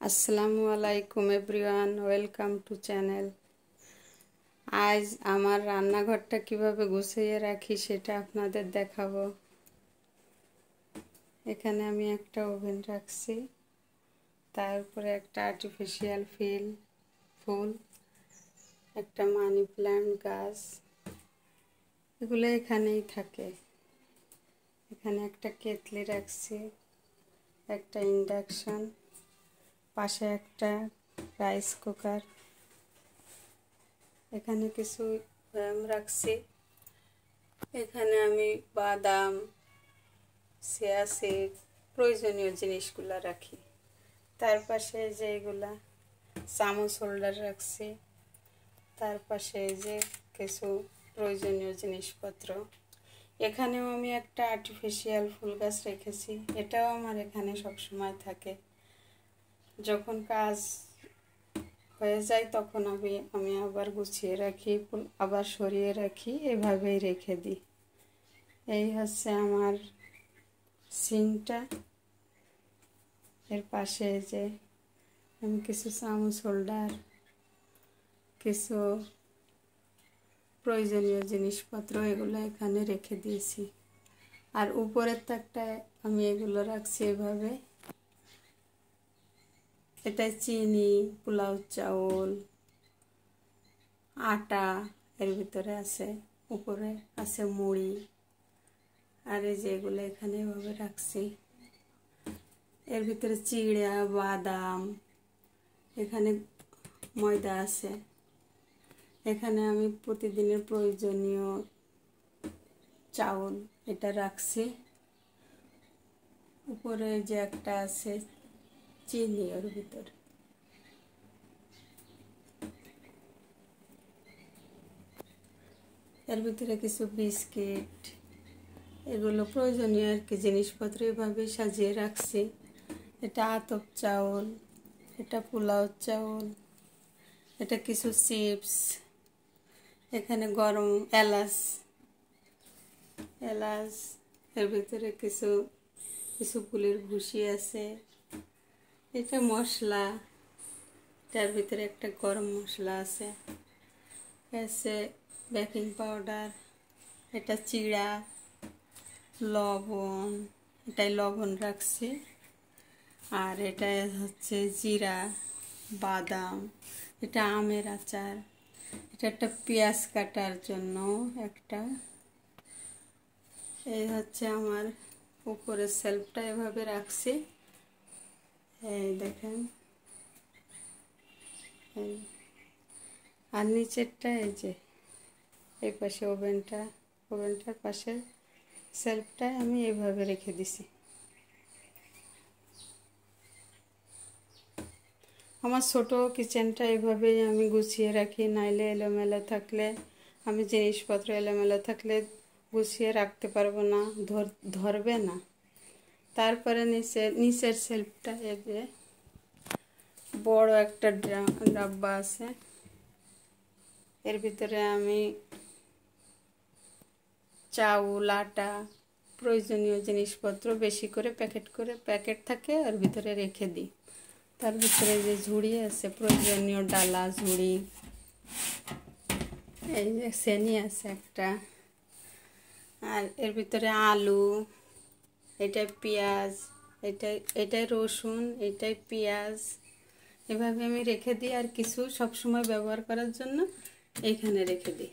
আসসালামু আলাইকুম everyone, welcome to channel. আজ আমার রান্নাঘরটা কিভাবে গুছিয়ে রাখি সেটা আপনাদের দেখাবো। এখানে আমি একটা ওভেন রাখছি, তার উপরে একটা আর্টিফিশিয়াল ফুল, একটা মানি প্ল্যান্ট গাছ, এগুলো এখানেই থাকে। এখানে একটা কেটলি রাখছি, একটা ইন্ডাকশন, পাশে একটা রাইস কুকার, এখানে কিছু রাখছি। এখানে আমি বাদাম, চিয়া সিড, প্রয়োজনীয় জিনিসগুলো রাখি। তার পাশে যে এগুলা চামচ হোল্ডার রাখছি, তার পাশে যে কিছু প্রয়োজনীয় জিনিসপত্র। এখানেও আমি একটা আর্টিফিশিয়াল ফুল গাছ রেখেছি, এটাও আমার এখানে সবসময় থাকে। যখন কাজ হয়ে যায় তখন আমি আবার গুছিয়ে রাখি, আবার সরিয়ে রাখি, এভাবেই রেখে দিই। এই হচ্ছে আমার সিঙ্কটা। এর পাশে যে আমি কিছু চামচ হোল্ডার, কিছু প্রয়োজনীয় জিনিসপত্র এগুলো এখানে রেখে দিয়েছি। আর উপরের তাকটায় আমি এগুলো রাখছি এভাবে। এটা চিনি, পোলাও চাউল, আটা এর ভিতরে আছে, উপরে আছে মুড়ি, আর এই যে এগুলো এখানে এভাবে রাখছি। এর ভিতরে চিড়া, বাদাম, এখানে ময়দা আছে। এখানে আমি প্রতিদিনের প্রয়োজনীয় চাউল এটা রাখছি। উপরে যে একটা আছে চিনি, ওর ভিতরে এর ভিতরে কিছু বিস্কিট, এগুলো প্রয়োজনীয় আর কি জিনিসপত্র এভাবে সাজিয়ে রাখছি। এটা আতপ চাউল, এটা পোলাও চাউল, এটা কিছু চিপস, এখানে গরম এলাচ, এর ভিতরে কিছু ফুলের ভুসি আছে। এটা মশলা, তার ভিতরে একটা গরম মশলা আছে, বেকিং পাউডার, এটা চিড়া, লবণ, এটাই লবণ রাখছি। আর এটা হচ্ছে জিরা, বাদাম, এটা আমের আচার, এটা একটা পেঁয়াজ কাটার জন্য একটা। এই হচ্ছে আমার উপরের সেলফটা এভাবে রাখছি, এই দেখেন। আর নিচেরটা এই যে এই পাশে ওভেনটার পাশে সেলফটায় আমি এইভাবে রেখে দিছি। আমার ছোটো কিচেনটা এভাবেই আমি গুছিয়ে রাখি, নাইলে এলোমেলো থাকলে, আমি জিনিসপত্র এলোমেলো থাকলে গুছিয়ে রাখতে পারবো না, ধরবে না। তারপরে নিচের সেলফটা এই যে বড় একটা ডাব্বা আছে, এর ভিতরে আমি চাউল, আটা, প্রয়োজনীয় জিনিসপত্র বেশি করে প্যাকেট থাকে ওর ভিতরে রেখে দিই। তার ভিতরে যে ঝুড়ি আছে, প্রয়োজনীয় ডালা, ঝুড়ি, এই যে সেনি আছে একটা, আর এর ভিতরে আলু, এটাই পেঁয়াজ, এটাই রসুন, এটাই পেঁয়াজ, এভাবে আমি রেখে দিই। আর কিছু সবসময় ব্যবহার করার জন্য এইখানে রেখে দিই।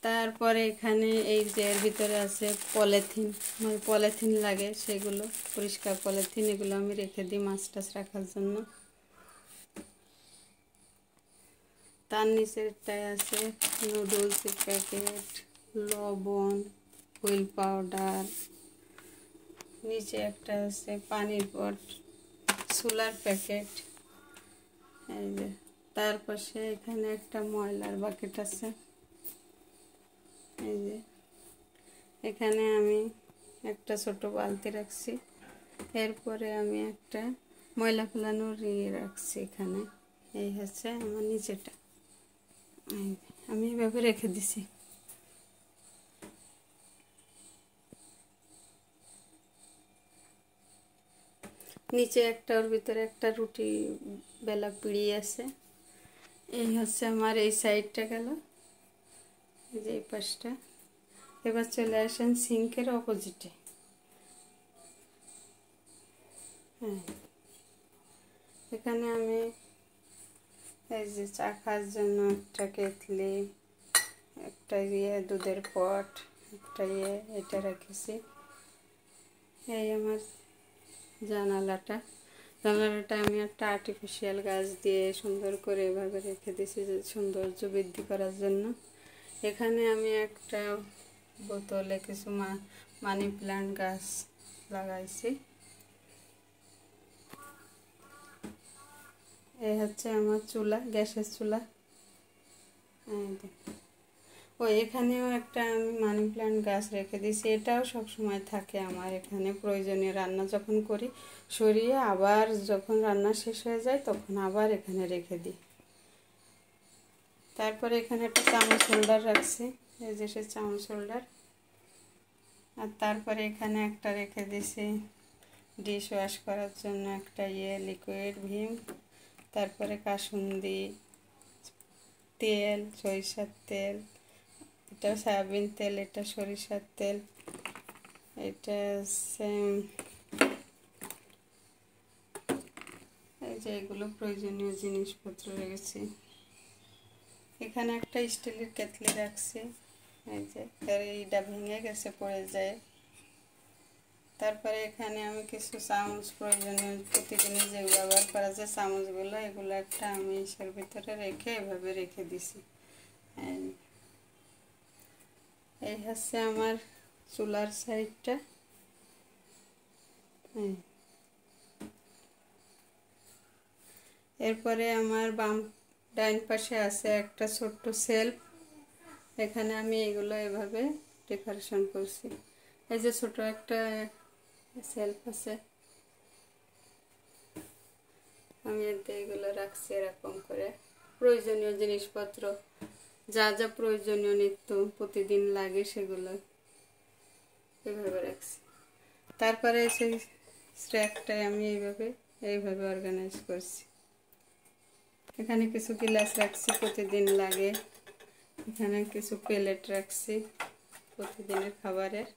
তারপরে এখানে এই যে এর ভিতরে আছে পলিথিন লাগে, সেগুলো পরিষ্কার পলিথিন, এগুলো আমি রেখে দিই মাছ টাছ রাখার জন্য। তার নিচেরটায় আছে নুডলসের প্যাকেট, লবণ, হুইল পাউডার, নিচে একটা আছে পানির পট, সোলার প্যাকেট, এই যে। তার পাশে এখানে একটা ময়লার বাকেট আছে, এই যে। এখানে আমি একটা ছোট বালতি রাখছি, এরপরে আমি একটা ময়লা ফেলানোর রাখছি এখানে। এই হচ্ছে আমার নিচেটা, আমি এভাবে রেখে দিছি। নিচে একটা, ওর ভিতরে একটা রুটি বেলা পিড়ি আছে। এই হচ্ছে আমার এই সাইডটা গেল, এই যে এই পাশটা। এবার চলে আসেন সিঙ্কের অপোজিটে। হ্যাঁ, এখানে আমি এই যে চা খাওয়ার জন্য একটা কেটলি, একটা দুধের পট, একটা এটা রেখেছি। এই আমার জানালাটা আমি একটা আর্টিফিশিয়াল গাছ দিয়ে সুন্দর করে এভাবে রেখে দিয়েছি সৌন্দর্য বৃদ্ধি করার জন্য। এখানে আমি একটা বোতলে কিছু মানি প্ল্যান্ট গাছ লাগাইছি। এই হচ্ছে আমার চুলা, গ্যাসের চুলা। এখানেও একটা আমি মানি প্ল্যান্ট গাছ রেখে দিয়েছি। এটাও সব সময় থাকে আমার এখানে, প্রয়োজনীয় রান্না যখন করি সরিয়ে আবার যখন রান্না শেষ হয়ে যায় তখন আবার এখানে রেখে দিই। তারপরে এখানে একটা চামচ হোল্ডার রাখছি, এই যে সে চামচ হোল্ডার। আর তারপরে এখানে একটা রেখে দিয়েছি ডিশ ওয়াশ করার জন্য একটা লিকুইড ভিম। তারপরে কাসুন্দি তেল, সরিষার তেল, এটা সয়াবিন তেল, এটা সরিষার তেল, এটা এই যে এগুলো প্রয়োজনীয় জিনিসপত্র রেখেছি। এখানে একটা স্টিলের কেটলি রাখছি, এই যে এইটা ভেঙে গেছে, পড়ে যায়। তারপরে এখানে আমি কিছু চামচ, প্রয়োজনীয় প্রতিদিনের যে ব্যবহার করা যায় চামচগুলো, এগুলো একটা আমি ইসের ভিতরে রেখে এভাবে রেখে দিছি। এই হচ্ছে আমার চুলার সাইডটা। এরপরে আমার ডাইন পাশে আছে একটা ছোট্ট সেলফ। এখানে আমি এগুলো এভাবে ডেকোরেশন করছি। এই যে ছোট একটা সেলফ আছে, আমি এতে এগুলো রাখছি এরকম করে। প্রয়োজনীয় জিনিসপত্র যা যা প্রয়োজনীয় নিত্য প্রতিদিন লাগে সেগুলো এইভাবে রাখছি। তারপরে সেই স্ট্র্যাকটাই আমি এইভাবে অর্গানাইজ করছি। এখানে কিছু গ্লাস রাখছি, প্রতিদিন লাগে। এখানে কিছু প্লেট রাখছি প্রতিদিনের খাবারের।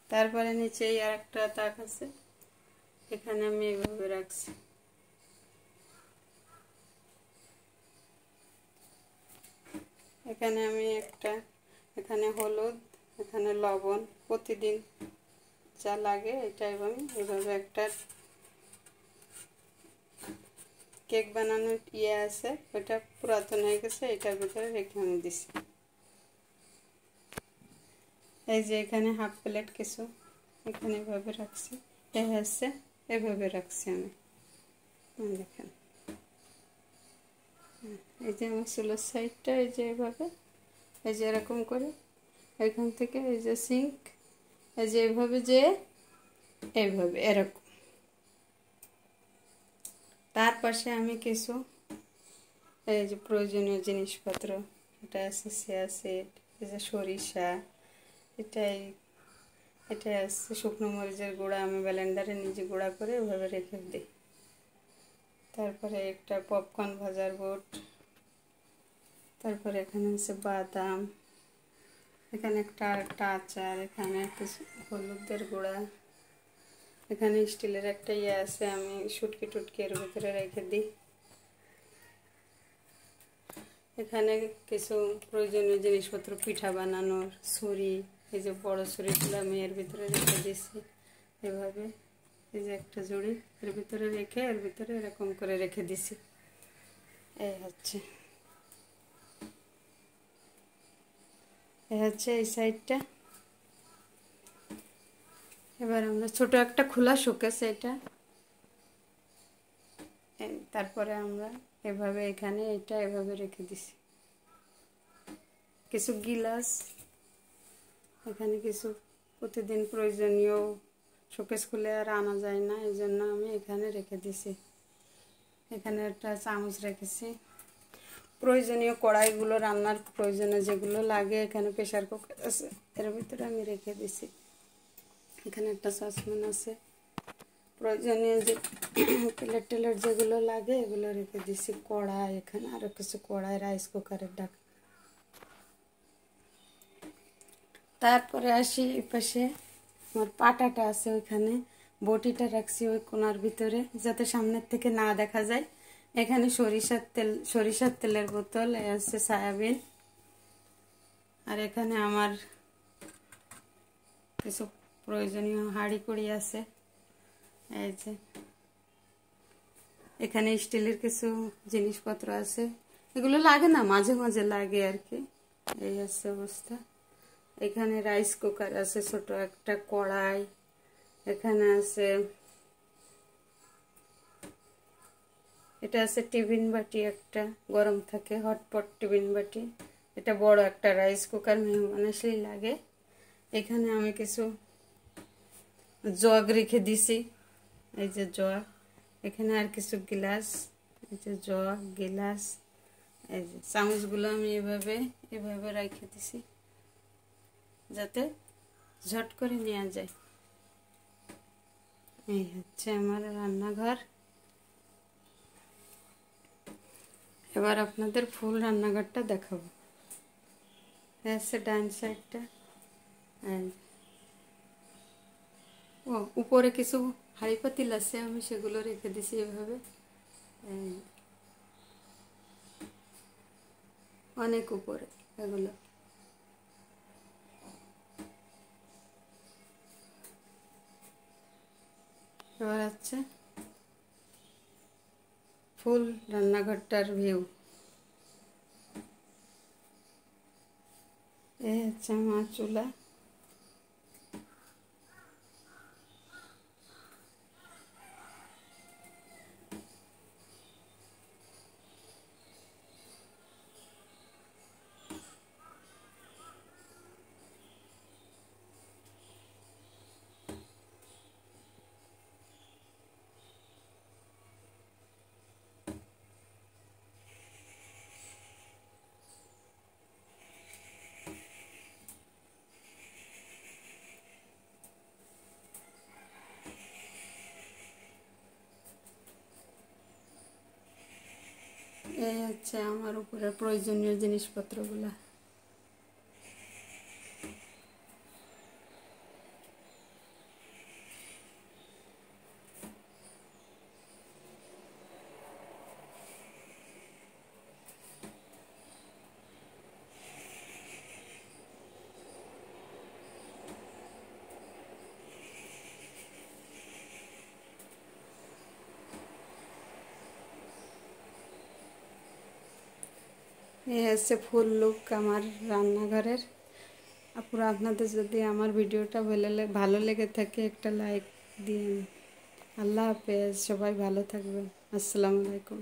তারপরে নিচেই আর একটা তাক আছে, এখানে আমি এইভাবে রাখছি। এখানে আমি এখানে হলুদ, এখানে লবণ, প্রতিদিন যা লাগে এটা, এবং এভাবে একটা কেক বানানোর আছে, ওটা পুরাতন হয়ে গেছে, এটার ভিতরে রেখে আমি দিছি। এই যে এখানে হাফ প্লেট কিছু এখানে এভাবে রাখছি, এভাবে রাখছি আমি। দেখেন এই যে আমার চুলোর সাইডটা, এই যে এভাবে, এই যে এরকম করে এখান থেকে এই যে সিঙ্ক, এই যে এইভাবে এইভাবে এরকম। তার পাশে আমি কিছু এই যে প্রয়োজনীয় জিনিসপত্র, এটা আছে চিয়া সিড, এই যে সরিষা, এটা আছে শুকনো মরিচের গুঁড়া, আমি ব্লেন্ডারে নিজে গুঁড়া করে ওইভাবে রেখে দিই। তারপরে একটা পপকর্ন ভাজার বোট, তারপরে এখানে আছে বাদাম, এখানে একটা আচার, এখানে কিছু হলুদের গুঁড়া, এখানে স্টিলের একটা আছে, আমি শুটকি টুটকি এর ভিতরে রেখে দিই। এখানে কিছু প্রয়োজনীয় জিনিসপত্র, পিঠা বানানোর ছুরি, এই যে বড় ছুরিগুলো আমি এর ভিতরে রেখে দিয়েছি এভাবে। এই যে একটা জুড়ি এর ভিতরে রেখে এর ভিতরে এরকম করে রেখে দিছি। এই হচ্ছে এই সাইডটা। এবার আমরা ছোট একটা খোলা শোকেস, এটা তারপরে আমরা এভাবে এখানে এটা এভাবে রেখে দিছি। কিছু গিলাস, এখানে কিছু প্রতিদিন প্রয়োজনীয়, শোকেস খুলে আর আনা যায় না, এই জন্য আমি এখানে রেখে দিছি। এখানে একটা চামচ রেখেছি। প্রয়োজনীয় কড়াইগুলো, রান্নার প্রয়োজনে যেগুলো লাগে, এখানে প্রেশার কুকার আছে, এর ভিতরে আমি রেখে দিছি। এখানে একটা সসপ্যান আছে, প্রয়োজনীয় যে প্লেট টেলেট যেগুলো লাগে এগুলো রেখে দিছি। কড়াই, এখানে আরও কিছু কড়াই, রাইস কুকারের ডাক। তারপরে আসি এই পাশে আমার পাটাটা আছে, ওইখানে বটিটা রাখছি ওই কোনার ভিতরে যাতে সামনের থেকে না দেখা যায়। এখানে সরিষার তেলের বোতল, আছে সয়াবিন, আর এখানে আমার কিছু প্রয়োজনীয় হাঁড়ি কুড়ি আছে। এই যে এখানে স্টিলের কিছু জিনিসপত্র আছে, এগুলো লাগে না, মাঝে মাঝে লাগে আর কি। এই আছে অবস্থা। এখানে রাইস কুকার আছে, ছোট একটা কড়াই। এখানে আছে, এটা আছে টিফিন বাটি একটা, গরম থাকে, হটপট টিফিন বাটি। এটা বড় একটা রাইস কুকার, মেহমান আসলেই লাগে। এখানে আমি কিছু জগ রেখে দিছি, এই যে জগ। এখানে আর কিছু গ্লাস, এই যে জগ, গ্লাস। এই যে চামচগুলো আমি এভাবে রেখে দিছি যাতে ঝট করে নেওয়া যায়। এই হচ্ছে আমার রান্নাঘর। এবার আপনাদের ফুল রান্নাঘরটা দেখাবো। হচ্ছে ডান সাইডটা। ও উপরে কিছু হাঁড়ি পাতিল আছে, আমি সেগুলো রেখে দিছি এভাবে। অনেক উপরে এগুলো। এবার হচ্ছে ফুল রান্নাঘরটার ভিউ। এই হচ্ছে আমার চুলা। এই হচ্ছে আমার উপরে প্রয়োজনীয় জিনিসপত্রগুলা। এই হচ্ছে ফুল লুক আমার রান্নাঘরের। পুরো আপনাদের যদি আমার ভিডিওটা ভালো লেগে থাকে একটা লাইক দিন। আল্লাহ হাফেজ, সবাই ভালো থাকবেন। আসসালামু আলাইকুম।